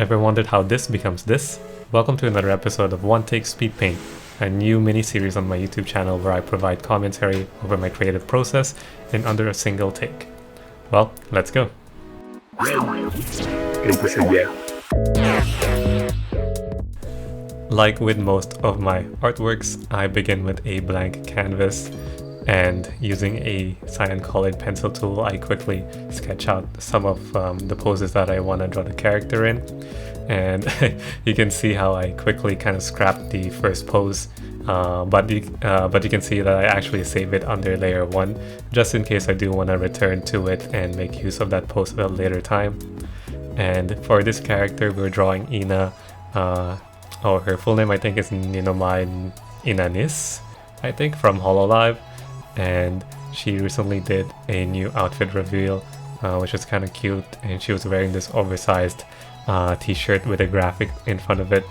Ever wondered how this becomes this? Welcome to another episode of One Take SpeedPaint, a new mini-series on my YouTube channel where I provide commentary over my creative process in under a single take. Well, let's go. Like with most of my artworks, I begin with a blank canvas, and using a cyan colored pencil tool, I quickly sketch out some of the poses that I want to draw the character in. And you can see how I quickly kind of scrap the first pose, but you can see that I actually save it under layer 1, just in case I do want to return to it and make use of that pose at a later time. And for this character, we're drawing Ina. Her full name I think is Ninomai Inanis, I think, from Hololive. And she recently did a new outfit reveal, which is kind of cute, and she was wearing this oversized t-shirt with a graphic in front of it.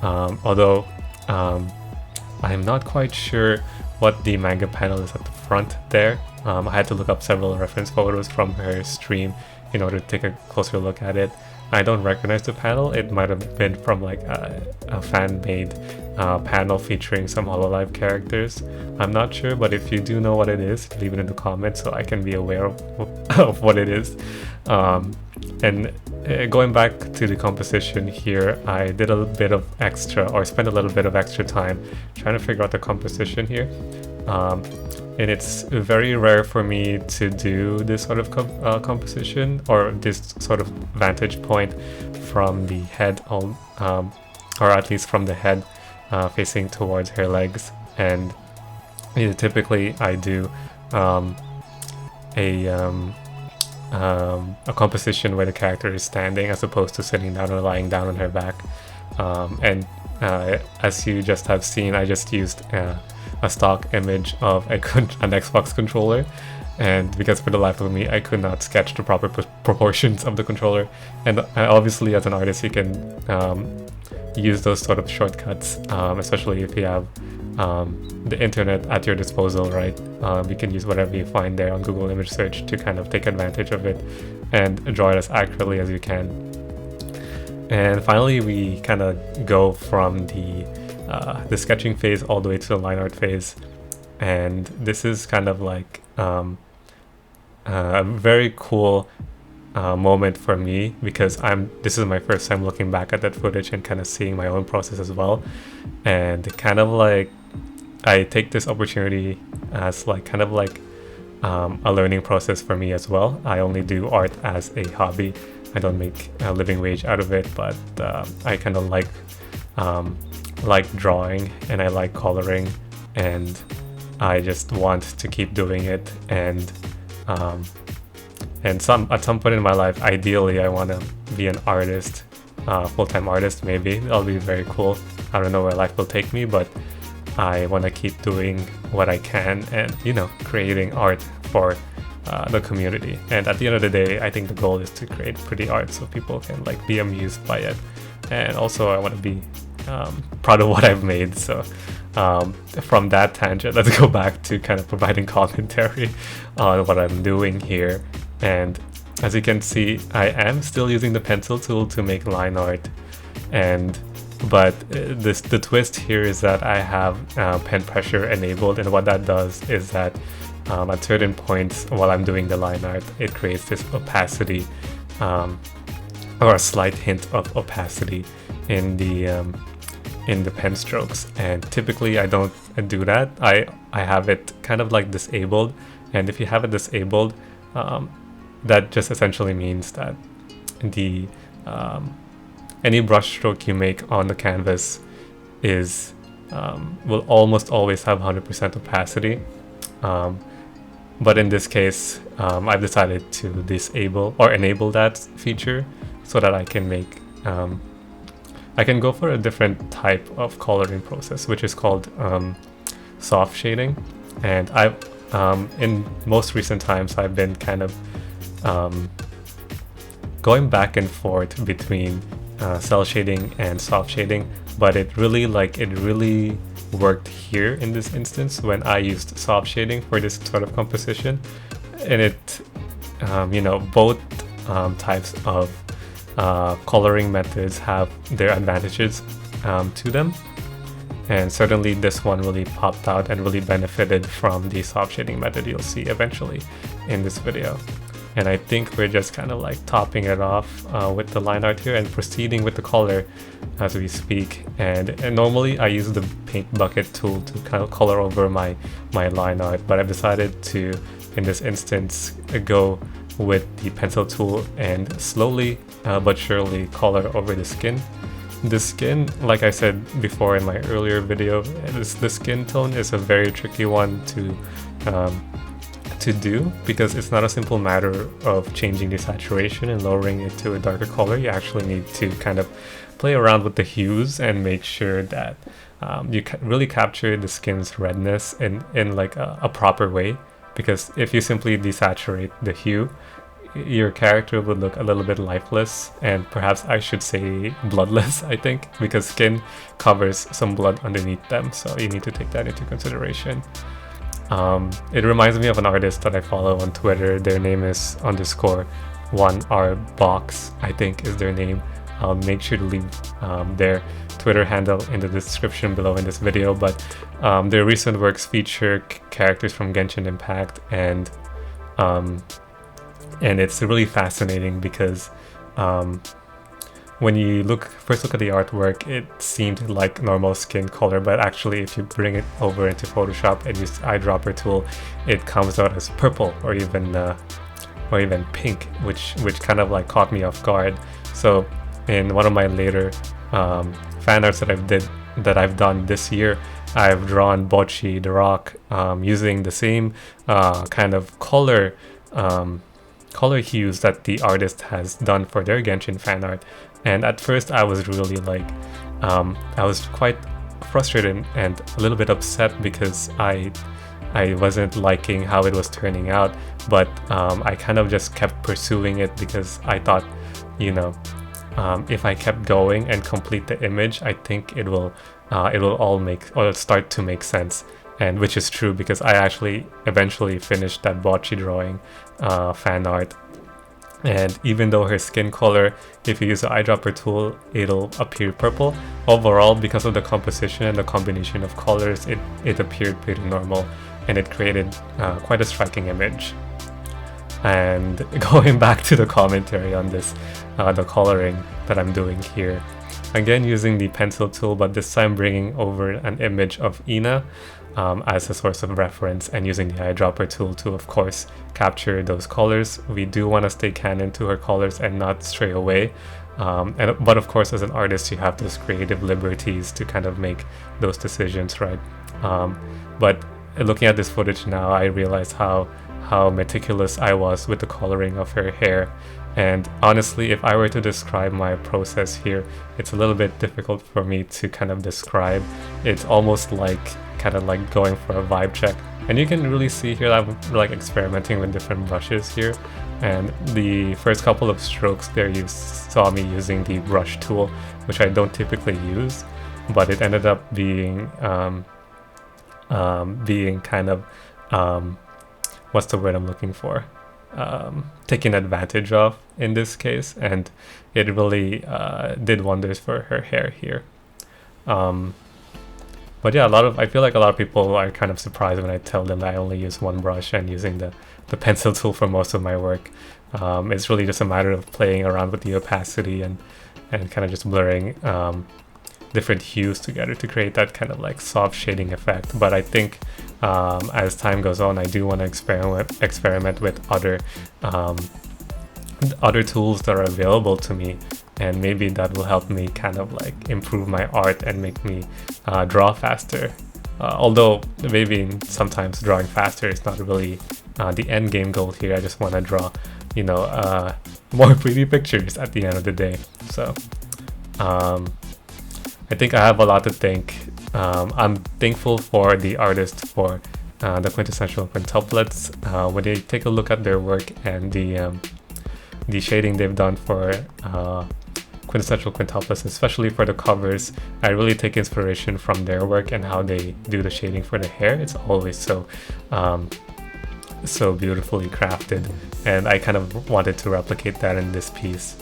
Although I'm not quite sure what the manga panel is at the front there. I had to look up several reference photos from her stream in order to take a closer look at it. I don't recognize the panel. It might have been from like a fan-made panel featuring some Hololive characters. I'm not sure, but if you do know what it is, leave it in the comments so I can be aware of what it is. And going back to the composition here, I did a bit of extra, or spent a little bit of extra time trying to figure out the composition here. And it's very rare for me to do this sort of composition, or this sort of vantage point from the head on, or at least from the head facing towards her legs. And typically I do a composition where the character is standing as opposed to sitting down or lying down on her back. As you just have seen, I just used a stock image of an Xbox controller, and because for the life of me I could not sketch the proper proportions of the controller. And obviously as an artist you can use those sort of shortcuts, especially if you have the internet at your disposal, right? You can use whatever you find there on Google image search to kind of take advantage of it and draw it as accurately as you can. And finally we kind of go from the sketching phase all the way to the line art phase, and this is kind of like a very cool moment for me, because this is my first time looking back at that footage and kind of seeing my own process as well. And kind of like I take this opportunity as like kind of like a learning process for me as well. I only do art as a hobby. I don't make a living wage out of it, but I kind of like drawing, and I like coloring, and I just want to keep doing it. And at some point in my life, ideally I want to be an artist, full-time artist. Maybe that'll be very cool. I don't know where life will take me, but I want to keep doing what I can and, you know, creating art for the community. And at the end of the day, I think the goal is to create pretty art so people can like be amused by it. And also I want to be proud of what I've made. So from that tangent, let's go back to kind of providing commentary on what I'm doing here. And as you can see, I am still using the pencil tool to make line art, but the twist here is that I have pen pressure enabled, and what that does is that at certain points while I'm doing the line art, it creates this opacity, or a slight hint of opacity in the pen strokes. And typically I don't do that. I have it kind of like disabled, and if you have it disabled, that just essentially means that the any brush stroke you make on the canvas is will almost always have 100% opacity. But in this case, I've decided to disable or enable that feature so that I can make I can go for a different type of coloring process, which is called soft shading. And I've in most recent times I've been kind of going back and forth between cell shading and soft shading, but it really worked here in this instance when I used soft shading for this sort of composition. And it both types of coloring methods have their advantages to them. And certainly this one really popped out and really benefited from the soft shading method you'll see eventually in this video. And I think we're just kind of like topping it off with the line art here and proceeding with the color as we speak. And normally I use the paint bucket tool to kind of color over my line art, but I've decided to, in this instance, go with the pencil tool and slowly but surely color over the skin. The skin, like I said before in my earlier video, the skin tone is a very tricky one to do, because it's not a simple matter of changing the saturation and lowering it to a darker color. You actually need to kind of play around with the hues and make sure that you really capture the skin's redness in like a proper way, because if you simply desaturate the hue, your character would look a little bit lifeless, and perhaps I should say bloodless, I think, because skin covers some blood underneath them, so you need to take that into consideration. It reminds me of an artist that I follow on Twitter. Their name is _1rbox, I think is their name. I'll make sure to leave their Twitter handle in the description below in this video, but their recent works feature characters from Genshin Impact, and it's really fascinating because when you first look at the artwork, it seemed like normal skin color, but actually if you bring it over into Photoshop and use the eyedropper tool, it comes out as purple or even pink, which kind of like caught me off guard. So in one of my later fan arts that I've done this year, I've drawn Bocchi the Rock using the same kind of color hues that the artist has done for their Genshin fan art. And at first I was really like, I was quite frustrated and a little bit upset because I wasn't liking how it was turning out, but I kind of just kept pursuing it because I thought, you know, if I kept going and complete the image, I think it will all start to make sense. And which is true, because I actually eventually finished that Bocchi drawing fan art. And even though her skin color, if you use the eyedropper tool, it'll appear purple, overall, because of the composition and the combination of colors, it appeared pretty normal, and it created quite a striking image. And going back to the commentary on this, the coloring that I'm doing here, again using the pencil tool, but this time bringing over an image of Ina as a source of reference, and using the eyedropper tool to, of course, capture those colors. We do want to stay canon to her colors and not stray away. But of course, as an artist, you have those creative liberties to kind of make those decisions, right? But looking at this footage now, I realize how meticulous I was with the coloring of her hair. And honestly, if I were to describe my process here, it's a little bit difficult for me to kind of describe. It's almost like kind of like going for a vibe check. And you can really see here that I'm like experimenting with different brushes here. And the first couple of strokes there, you saw me using the brush tool, which I don't typically use, but it ended up being kind of what's the word I'm looking for? Taken advantage of in this case, and it really did wonders for her hair here. But yeah, I feel like a lot of people are kind of surprised when I tell them that I only use one brush and using the pencil tool for most of my work. It's really just a matter of playing around with the opacity and kind of just blurring different hues together to create that kind of like soft shading effect. But I think as time goes on, I do want to experiment with other tools that are available to me, and maybe that will help me kind of like improve my art and make me draw faster. Although maybe sometimes drawing faster is not really the end game goal here. I just want to draw, you know, more pretty pictures at the end of the day. So I think I have a lot to thank. I'm thankful for the artist for the quintessential quintuplets. When you take a look at their work and the shading they've done for quintessential quintuplets, especially for the covers, I really take inspiration from their work and how they do the shading for the hair. It's always so beautifully crafted, and I kind of wanted to replicate that in this piece.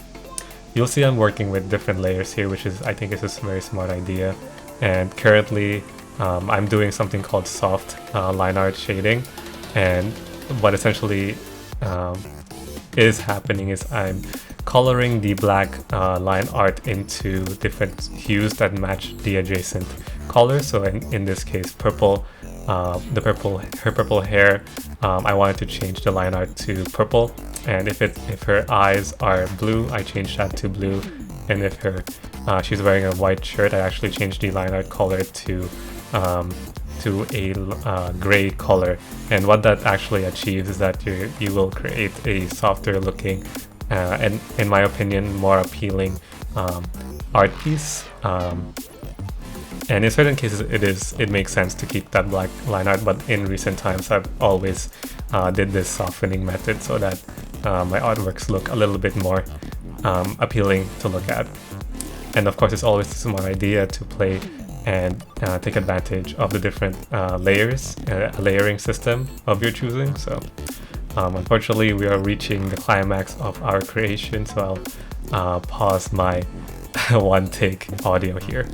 you'll see I'm working with different layers here, which is, I think, is a very smart idea. And currently I'm doing something called soft line art shading, and what essentially is happening is I'm coloring the black line art into different hues that match the adjacent colors. So in this case, purple, her purple hair, I wanted to change the line art to purple, and if her eyes are blue, I changed that to blue, and if she's wearing a white shirt, I actually changed the line art color to a gray color. And what that actually achieves is that you will create a softer looking and, in my opinion, more appealing art piece. And in certain cases it makes sense to keep that black line art, but in recent times I've always did this softening method so that my artworks look a little bit more appealing to look at. And of course, it's always a smart idea to play and take advantage of the different layers, layering system of your choosing. So unfortunately, we are reaching the climax of our creation, so I'll pause my one take audio here.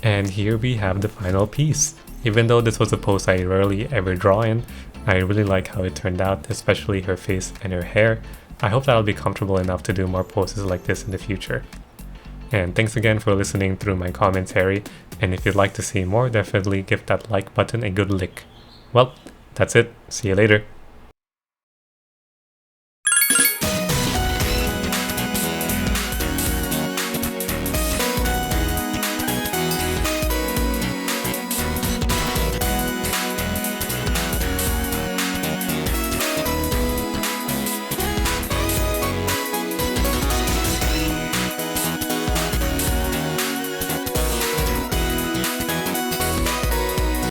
And here we have the final piece. Even though this was a pose I rarely ever draw in, I really like how it turned out, especially her face and her hair. I hope that I'll be comfortable enough to do more poses like this in the future. And thanks again for listening through my commentary, and if you'd like to see more, definitely give that like button a good lick. Well, that's it. See you later.